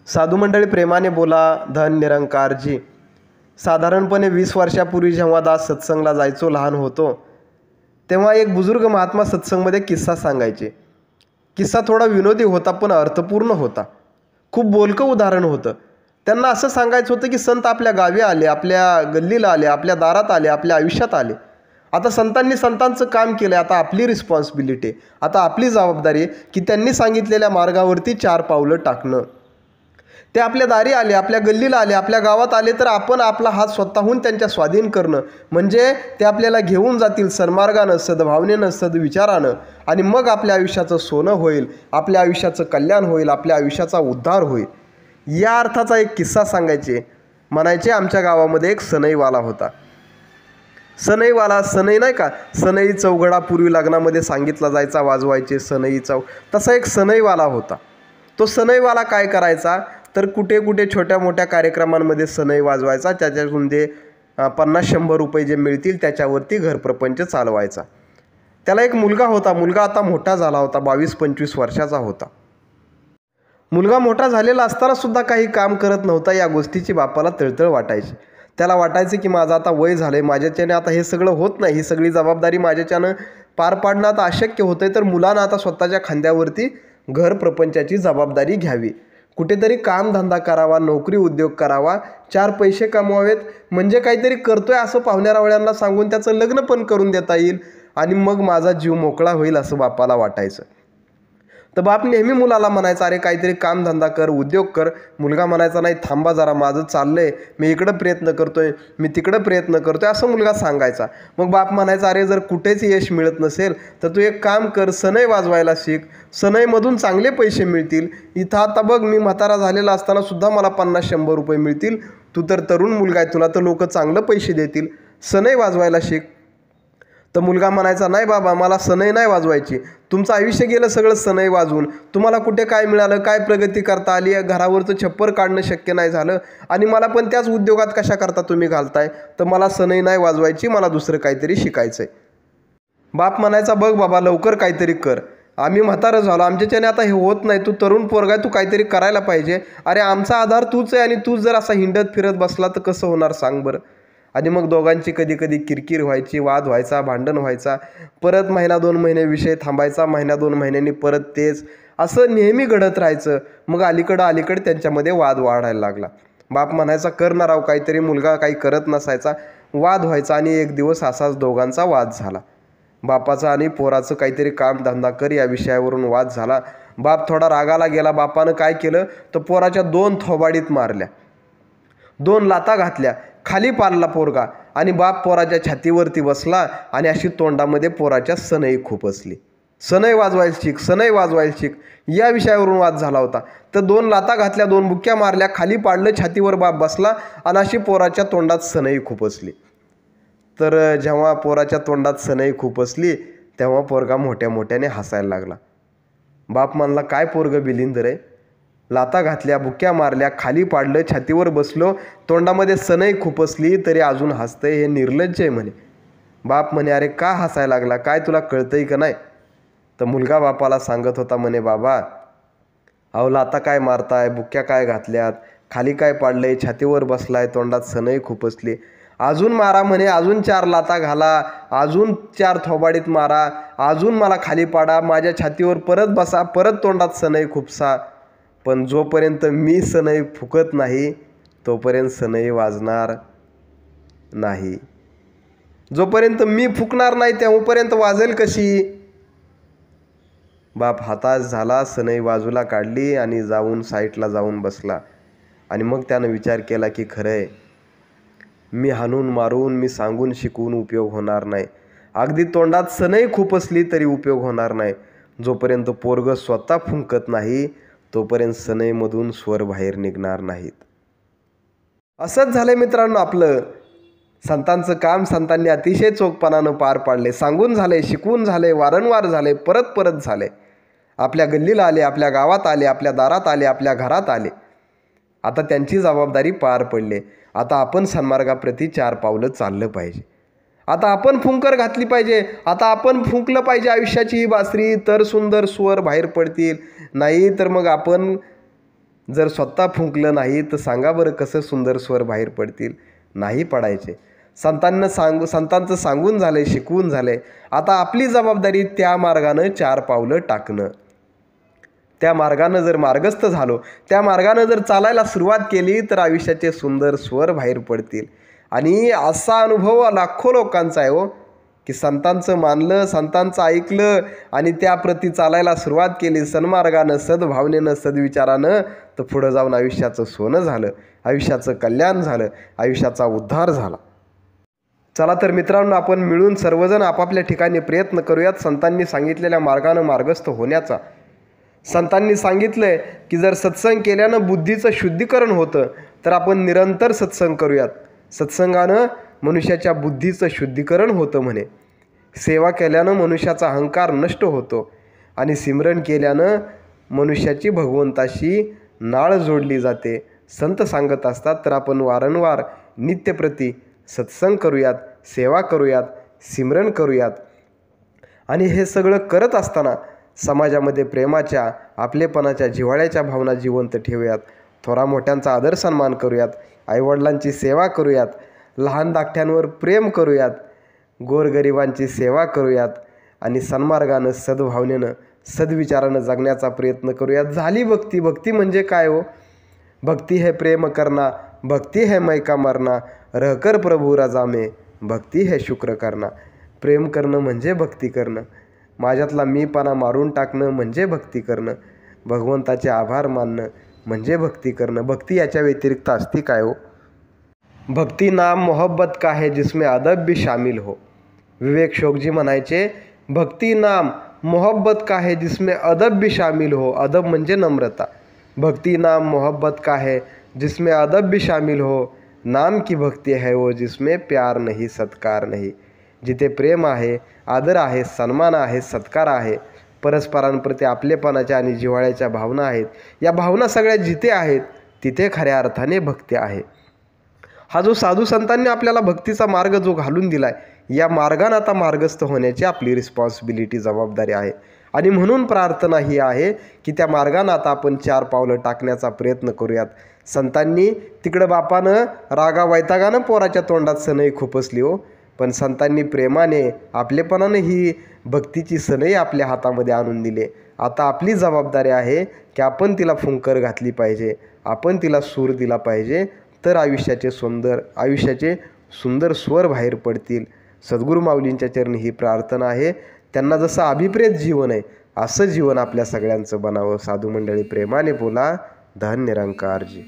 साधू मंडळी प्रेमाने बोला, धन निरंकारजी. साधारणपणे 20 वर्षापूर्वी जेव्हा दास सत्संगला जायचो, लहान होतो, तेव्हा एक बुजुर्ग महात्मा सत्संगमध्ये किस्सा सांगायचे. किस्सा थोडा विनोदी होता पण अर्थपूर्ण होता. खूप बोलकं उदाहरण होतं. त्यांना असं सांगायचं होतं की संत आपल्या गावी आले, आपल्या गल्लीला आले, आपल्या दारात आले, आपल्या आयुष्यात आले. आता संतांनी संतांचं काम केलं, आता आपली रिस्पॉन्सिबिलिटी, आता आपली जबाबदारी आहे की त्यांनी सांगितलेल्या मार्गावरती 4 पावलं टाकणं. ते आपल्या दारी आले, आपल्या गल्लीला आले, आपल्या गावात आले, तर आपण आपला हात स्वतःहून त्यांच्या स्वाधीन करणं, म्हणजे ते आपल्याला घेऊन जातील सन्मार्गानं, सद्भावनेनं, सद्विचारानं, आणि मग आपल्या आयुष्याचं सोनं होईल, आपल्या आयुष्याचं कल्याण होईल, आपल्या आयुष्याचा उद्धार होईल. या अर्थाचा एक किस्सा सांगायचे. म्हणायचे, आमच्या गावामध्ये एक सनईवाला होता. सनईवाला, सनई नाही का, सनई चौघडा पूर्वी लग्नामध्ये सांगितला जायचा, वाजवायचे सनई चौ, तसा एक सनईवाला होता. तो सनईवाला काय करायचा, तर कुठे कुठे छोट्या मोठ्या कार्यक्रमांमध्ये सनई वाजवायचा. त्याच्यातून जे 50-100 रुपये जे मिळतील त्याच्यावरती घरप्रपंच चालवायचा. त्याला एक मुलगा होता. मुलगा आता मोठा झाला होता, 22-25 वर्षाचा होता. मुलगा मोठा झालेला असताना सुद्धा काही काम करत नव्हता. या गोष्टीची बापाला तळतळ वाटायची. त्याला वाटायचं की माझं आता वय झालं आहे, माझ्याच्याने आता हे सगळं होत नाही, ही सगळी जबाबदारी माझ्याच्यानं पार पाडणं आता अशक्य होतं आहे, तर मुलानं आता स्वतःच्या खांद्यावरती घर प्रपंचाची जबाबदारी घ्यावी, कुठेतरी कामधंदा करावा, नोकरी उद्योग करावा, 4 पैसे कमवावेत, म्हणजे काहीतरी करतोय असं पाहुण्यारावळ्यांना सांगून त्याचं लग्न पण करून देता येईल आणि मग माझा जीव मोकळा होईल असं बापाला वाटायचं. तर बाप नेहमी मुलाला म्हणायचा, अरे काहीतरी कामधंदा कर, उद्योग कर. मुलगा म्हणायचा, नाही थांबा जरा, माझं चाललंय, मी इकडं प्रयत्न करतोय, मी तिकडं प्रयत्न करतोय, असं मुलगा सांगायचा. मग बाप म्हणायचा, अरे जर कुठेच यश मिळत नसेल तर तू एक काम कर, सनई वाजवायला शिक, सनईमधून चांगले पैसे मिळतील. इथं आता बघ, मी म्हातारा झालेला असताना सुद्धा मला 50-100 रुपये मिळतील. तू तर तरुण मुलगा आहे, तुला तर लोक चांगलं पैसे देतील, सनई वाजवायला शिक. तर मुलगा म्हणायचा, नाही बाबा, मला सनई नाही वाजवायची. तुमचं आयुष्य गेलं सगळं सनई वाजवून, तुम्हाला कुठे काय मिळालं, काय प्रगती करता आली, घरावरचं छप्पर काढणं शक्य नाही झालं, आणि मला पण त्याच उद्योगात कशा करता तुम्ही घालताय, तर मला सनई नाही वाजवायची, मला दुसरं काहीतरी शिकायचं आहे. बाप म्हणायचा, बघ बाबा, लवकर काहीतरी कर, आम्ही म्हातारं झालो, आमच्याच्याने आता हे होत नाही, तू तरुण पोरगा आहे, तू काहीतरी करायला पाहिजे. अरे आमचा आधार तूच आहे, आणि तूच जर असा हिंडत फिरत बसला तर कसं होणार सांग बरं. आणि मग दोघांची कधी कधी किरकिर व्हायची, वाद व्हायचा, भांडण व्हायचा, परत 1-2 महिने विषय थांबायचा, 1-2 महिन्यांनी परत तेच, असं नेहमी घडत राहायचं. मग अलीकडं त्यांच्यामध्ये वाद वाढायला लागला. बाप म्हणायचा, कर ना राव काहीतरी, मुलगा काही करत नसायचा, वाद व्हायचा. आणि एक दिवस असाच दोघांचा वाद झाला. बापाचा आणि पोराचं काहीतरी कामधंदा कर या विषयावरून वाद झाला. बाप थोडा रागाला गेला. बापानं काय केलं, तर पोराच्या 2 थोबाडीत मारल्या, 2 लाथा घातल्या, खाली पाडला पोरगा, आणि बाप पोराच्या छातीवरती बसला आणि अशी तोंडामध्ये पोराच्या सनई खुपसली. सनई वाजवायला शिक, सनई वाजवायला शिक, या विषयावरून वाद झाला होता. तर 2 लाथा घातल्या, 2 बुक्क्या मारल्या, खाली पाडलं, छातीवर बाप बसला आणि अशी पोराच्या तोंडात सनई खुपसली. तर जेव्हा पोराच्या तोंडात सनई खुपसली तेव्हा पोरगा मोठ्या मोठ्याने हसायला लागला. बाप म्हणला, काय पोरगं बिलिंदर आहे, लाथा घातल्या, बुक्क्या मारल्या, खाली पाडलं, छातीवर बसलो, तोंडामध्ये सनई खुपसली तरी अजून हसतंय, हे निर्लज्ज आहे म्हणे. बाप म्हणे, अरे का हसायला लागला, काय तुला कळतंय का नाही. तर मुलगा बापाला सांगत होता म्हणे, बाबा अहो लाथा काय मारताय, बुक्क्या काय घातल्यात, खाली काय पाडलंय, छातीवर बसलाय, तोंडात सनई खुपसली, अजून मारा म्हणे, अजून 4 लाथा घाला, अजून 4 थोबाडीत मारा, अजून मला खाली पाडा, माझ्या छातीवर परत बसा, परत तोंडात सनई खुपसा, पण जोपर्यंत मी सनई फुकत नाही तोपर्यंत सनई वाजणार नाही. जोपर्यंत मी फुकणार नाही तेव्हापर्यंत वाजेल कशी. बाप हताश झाला, सनई बाजूला काढली आणि जाऊन साईटला जाऊन बसला. आणि मग त्यानं विचार केला की खरं आहे, मी हाणून मारून, मी सांगून शिकवून उपयोग होणार नाही, अगदी तोंडात सनई खुपसली तरी उपयोग होणार नाही. जोपर्यंत पोरगं स्वतः फुंकत नाही तोपर्यंत सनईमधून स्वर बाहेर निघणार नाहीत. असंच झालंय मित्रांनो आपलं. संतांचं काम संतांनी अतिशय चोखपणानं पार पाडले, सांगून झाले, शिकवून झाले, वारंवार झाले, परत परत झाले. आपल्या गल्लीला आले, आपल्या गावात आले, आपल्या दारात आले, आपल्या घरात आले. आता त्यांची जबाबदारी पार पडली. आता आपण सन्मार्गाप्रती 4 पावलं चाललं पाहिजे. आता आपण फुंकर घातली पाहिजे. आता आपण फुंकलं पाहिजे आयुष्याची ही बासरी, तर सुंदर स्वर बाहेर पडतील. नाही तर मग आपण जर स्वतः फुंकलं नाही तर सांगा बरं कसं सुंदर स्वर बाहेर पडतील? नाही पडायचे. संतांचं सांगून झालंय, शिकवून झालंय. आता आपली जबाबदारी त्या मार्गानं 4 पावलं टाकणं. त्या मार्गानं जर मार्गस्थ झालो, त्या मार्गानं जर चालायला सुरुवात केली तर आयुष्याचे सुंदर स्वर बाहेर पडतील. आणि असा अनुभव लाखो लोकांचा आहे हो, की संतांचं मानलं, संतांचं ऐकलं आणि त्याप्रती चालायला सुरुवात केली सन्मार्गानं, सद्भावनेनं, सद्विचारानं, तर पुढं जाऊन आयुष्याचं सोनं झालं, आयुष्याचं कल्याण झालं, आयुष्याचा उद्धार झाला. चला तर मित्रांनो, आपण मिळून सर्वजण आपापल्या ठिकाणी प्रयत्न करूयात संतांनी सांगितलेल्या मार्गानं मार्गस्थ होण्याचा. संतांनी सांगितलंय की जर सत्संग केल्यानं बुद्धीचं शुद्धीकरण होतं तर आपण निरंतर सत्संग करूयात. सत्संगानं मनुष्याच्या बुद्धीचं शुद्धीकरण होतं म्हणे. सेवा केल्यानं मनुष्याचा अहंकार नष्ट होतो आणि सिमरन केल्यानं मनुष्याची भगवंताशी नाळ जोडली जाते. संत सांगत असतात तर आपण वारंवार नित्यप्रती सत्संग करूयात, सेवा करूयात, सिमरन करूयात. आणि हे सगळं करत असताना समाजामध्ये प्रेमाच्या, आपलेपणाच्या, जिव्हाळ्याच्या भावना जिवंत ठेवूयात. थोरा मोठ्यांचा आदर सन्मान करूयात, आईवडिलांची सेवा करूयात, लहान धाकट्यांवर प्रेम करूयात, गोरगरिबांची सेवा करूयात आणि सन्मार्गानं, सद्भावनेनं, सद्विचारानं जगण्याचा प्रयत्न करूयात. झाली भक्ती. भक्ती म्हणजे काय हो? भक्ती है प्रेम करना, भक्ती है मैका मरना, रहकर प्रभु रजा में, भक्ती है शुक्र करना. प्रेम करणं म्हणजे भक्ती करणं. माझ्यातला मीपणा मारून टाकणं म्हणजे भक्ती करणं. भगवंताचे आभार मानणं म्हणजे भक्ती करणं. भक्ती याच्या व्यतिरिक्त असती काय हो? भक्ती नाम मोहब्बत का है जिसमें अदब भी शामिल हो. विवेक शोकजी म्हणायचे, भक्ती नाम मोहब्बत का है जिसमें अदब भी शामिल हो. अदब म्हणजे नम्रता. भक्ती नाम मोहब्बत का है जिसमें अदब भी शामिल हो. नाम की भक्ती है वो जिसमें प्यार नहीं, सत्कार नहीं. जिथे प्रेम आहे, आदर आहे, सन्मान आहे, सत्कार आहे, परस्परांप्रती आपलेपणाच्या आणि जिव्हाळ्याच्या भावना आहेत, या भावना सगळ्या जिथे आहेत तिथे खऱ्या अर्थाने भक्ती आहे. हा जो साधू संतांनी आपल्याला भक्तीचा मार्ग जो घालून दिलाय, या मार्गाने आता मार्गस्थ होण्याची आपली रिस्पॉन्सिबिलिटी, जबाबदारी आहे. आणि म्हणून प्रार्थना ही आहे की त्या मार्गाने आता आपण 4 पावलं टाकण्याचा प्रयत्न करूयात. संतांनी तिकडं बापानं रागा वैतागानं पोराच्या तोंडात सनई खुपसली हो, पण संतांनी प्रेमाने, आपलेपणाने ही भक्तीची सनई आपल्या हातामध्ये आणून दिली. आता आपली जबाबदारी आहे की आपण तिला फुंकर घातली पाहिजे, आपण तिला सूर दिला पाहिजे, तर आयुष्याचे सुंदर स्वर बाहेर पडतील. सद्गुरू माऊलींच्या चरणी ही प्रार्थना आहे. त्यांना जसं अभिप्रेत जीवन आहे असं जीवन आपल्या सगळ्यांचं बनावं. साधू मंडळी प्रेमाने बोला. धन निरंकारजी.